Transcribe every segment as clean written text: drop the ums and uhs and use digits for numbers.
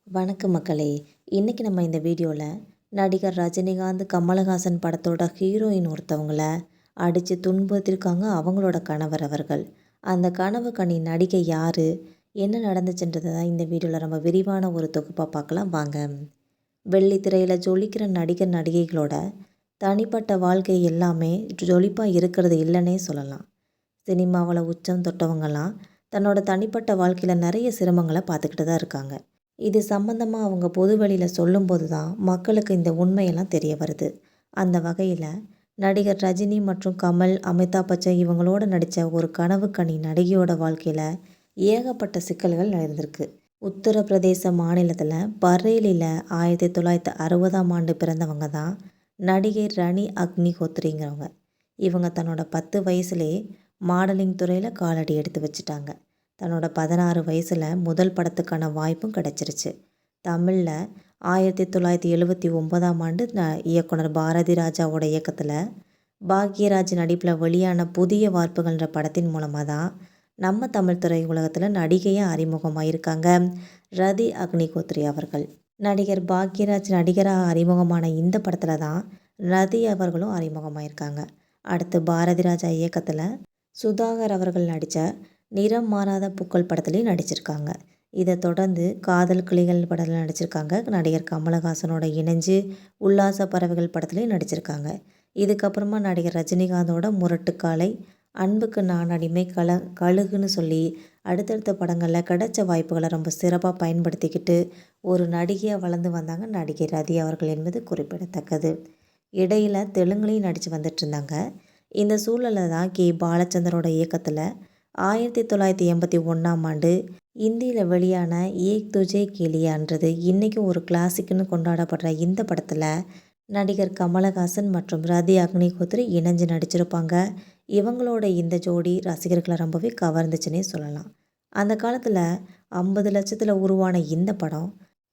வணக்கம் மக்களே. இன்றைக்கி நம்ம இந்த வீடியோவில் நடிகர் ரஜினிகாந்த் கமலஹாசன் படத்தோட ஹீரோயின் ஒருத்தவங்கள அடித்து துன்புறுத்திருக்காங்க அவங்களோட கணவர் அவர்கள். அந்த கனவு கனி நடிகை யார், என்ன நடந்துச்சுன்றதை தான் இந்த வீடியோவில் நம்ம விரிவான ஒரு தொகுப்பாக பார்க்கலாம் வாங்க. வெள்ளித்திரையில் ஜொலிக்கிற நடிகர் நடிகைகளோட தனிப்பட்ட வாழ்க்கை எல்லாமே ஜொலிப்பாக இருக்கிறது இல்லைன்னே சொல்லலாம். சினிமாவில் உச்சம் தொட்டவங்கலாம் தன்னோட தனிப்பட்ட வாழ்க்கையில் நிறைய சிரமங்களை பார்த்துக்கிட்டு தான் இருக்காங்க. இது சம்மந்தமாக அவங்க பொது வெளியில் சொல்லும்போது தான் மக்களுக்கு இந்த உண்மையெல்லாம் தெரிய வருது. அந்த வகையில் நடிகர் ரஜினி மற்றும் கமல், அமிதாப் பச்சன் இவங்களோட நடித்த ஒரு கனவு கனி நடிகையோட வாழ்க்கையில் ஏகப்பட்ட சிக்கல்கள் நடந்திருக்கு. உத்தரப்பிரதேச மாநிலத்தில் பரேலியில் 1960ஆம் ஆண்டு பிறந்தவங்க தான் நடிகை ரணி அக்னிஹோத்ரிங்கிறவங்க. இவங்க தன்னோட 10 வயசுலேயே மாடலிங் துறையில் காலடி எடுத்து வச்சுட்டாங்க. தன்னோட 16 வயசில் முதல் படத்துக்கான வாய்ப்பும் கிடச்சிருச்சு. தமிழில் 1979ஆம் ஆண்டு இயக்குனர் பாரதி ராஜாவோட இயக்கத்தில் பாக்யராஜ் நடிப்பில் வெளியான புதிய வார்ப்புகள்ன்ற படத்தின் மூலமாக தான் நம்ம தமிழ் திரை உலகத்தில் நடிகையாக அறிமுகமாயிருக்காங்க ரதி அக்னிஹோத்ரி அவர்கள். நடிகர் பாக்யராஜ் நடிகராக அறிமுகமான இந்த படத்தில் தான் ரதி அவர்களும் அறிமுகமாயிருக்காங்க. அடுத்து பாரதி ராஜா இயக்கத்தில் சுதாகர் அவர்கள் நடித்த நிறம் மாறாத பூக்கள் படத்துலேயும் நடிச்சிருக்காங்க. இதை தொடர்ந்து காதல் கிளிகள் படத்தில் நடிச்சிருக்காங்க. நடிகர் கமலஹாசனோட இணைஞ்சு உல்லாச பறவைகள் படத்துலேயும் நடிச்சிருக்காங்க. இதுக்கப்புறமா நடிகர் ரஜினிகாந்தோட முரட்டுக்காலை, அன்புக்கு நான் அடிமை, கழுகுன்னு சொல்லி அடுத்தடுத்த படங்களில் கிடைச்ச வாய்ப்புகளை ரொம்ப சிறப்பாக பயன்படுத்திக்கிட்டு ஒரு நடிகையாக வளர்ந்து வந்தாங்க நடிகை ரதி அவர்கள் என்பது குறிப்பிடத்தக்கது. இடையில் தெலுங்குலையும் நடித்து வந்துட்டு இருந்தாங்க. இந்த சூழலில் தான் கே பாலச்சந்தரோட இயக்கத்தில் 1981ஆம் ஆண்டு இந்தியில் வெளியான ஏக் துஜே கேலியான்றது இன்றைக்கும் ஒரு கிளாசிக்னு கொண்டாடப்படுற இந்த படத்தில் நடிகர் கமலஹாசன் மற்றும் ரதி அக்னிஹோத்ரி இணைஞ்சு நடிச்சிருப்பாங்க. இவங்களோட இந்த ஜோடி ரசிகர்களை ரொம்பவே கவர்ந்துச்சுன்னே சொல்லலாம். அந்த காலத்தில் 50 லட்சத்தில் உருவான இந்த படம்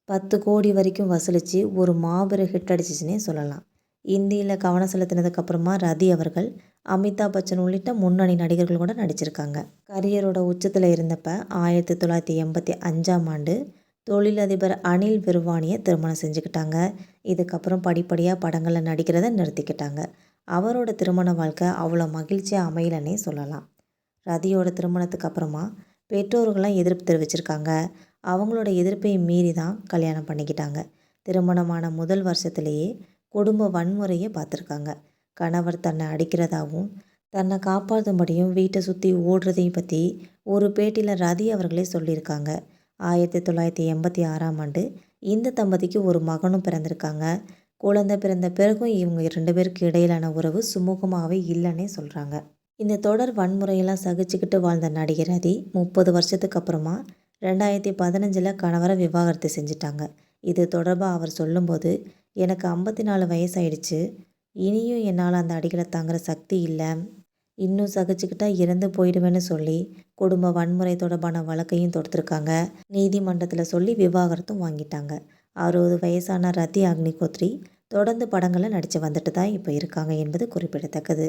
10 கோடி வரைக்கும் வசூலித்து ஒரு மாபெரும் ஹிட் அடிச்சிச்சுன்னே சொல்லலாம். இந்தியில் கவனம் செலுத்தினதுக்கப்புறமா ரதி அவர்கள் அமிதாப் பச்சன் உள்ளிட்ட முன்னணி நடிகர்கள் கூட நடிச்சிருக்காங்க. கரியரோட உச்சத்தில் இருந்தப்ப 1985ஆம் ஆண்டு தொழிலதிபர் அனில் விர்வானியை திருமணம் செஞ்சுக்கிட்டாங்க. இதுக்கப்புறம் படிப்படியாக படங்களில் நடிக்கிறத நிறுத்திக்கிட்டாங்க. அவரோட திருமண வாழ்க்கை அவ்வளோ மகிழ்ச்சியாக அமையலன்னே சொல்லலாம். ரதியோட திருமணத்துக்கு அப்புறமா பெற்றோர்கள்லாம் எதிர்ப்பு தெரிவிச்சிருக்காங்க. அவங்களோட எதிர்ப்பை மீறி தான் கல்யாணம் பண்ணிக்கிட்டாங்க. திருமணமான முதல் வருஷத்துலேயே குடும்ப வன்முறையை பார்த்துருக்காங்க. கணவர் தன்னை அடிக்கிறதாகவும் தன்னை காப்பாற்றும்படியும் வீட்டை சுற்றி ஓடுறதையும் பற்றி ஒரு பேட்டியில் ரதி அவர்களே சொல்லியிருக்காங்க. 1986ஆம் ஆண்டு இந்த தம்பதிக்கு ஒரு மகனும் பிறந்திருக்காங்க. குழந்தை பிறந்த பிறகும் இவங்க 2 பேருக்கு இடையிலான உறவு சுமூகமாகவே இல்லைன்னே சொல்கிறாங்க. இந்த தொடர் வன்முறையெல்லாம் சகிச்சுக்கிட்டு வாழ்ந்த நடிகை ரதி 30 வருஷத்துக்கு அப்புறமா 2015 கணவரை விவாகரத்து செஞ்சிட்டாங்க. இது தொடர்பாக அவர் சொல்லும்போது, எனக்கு 54 வயசாயிடுச்சு, இனியும் என்னால் அந்த அடிகளை தாங்குகிற சக்தி இல்லை, இன்னும் சகிச்சுக்கிட்டா இறந்து போயிடுவேன்னு சொல்லி குடும்ப வன்முறை தொடர்பான வழக்கையும் தொடுத்துருக்காங்க. நீதிமன்றத்தில் சொல்லி விவாகரத்தும் வாங்கிட்டாங்க. 60 வயசான ரதி அக்னிஹோத்ரி தொடர்ந்து படங்களில் நடித்து வந்துட்டு தான் இப்போ இருக்காங்க என்பது குறிப்பிடத்தக்கது.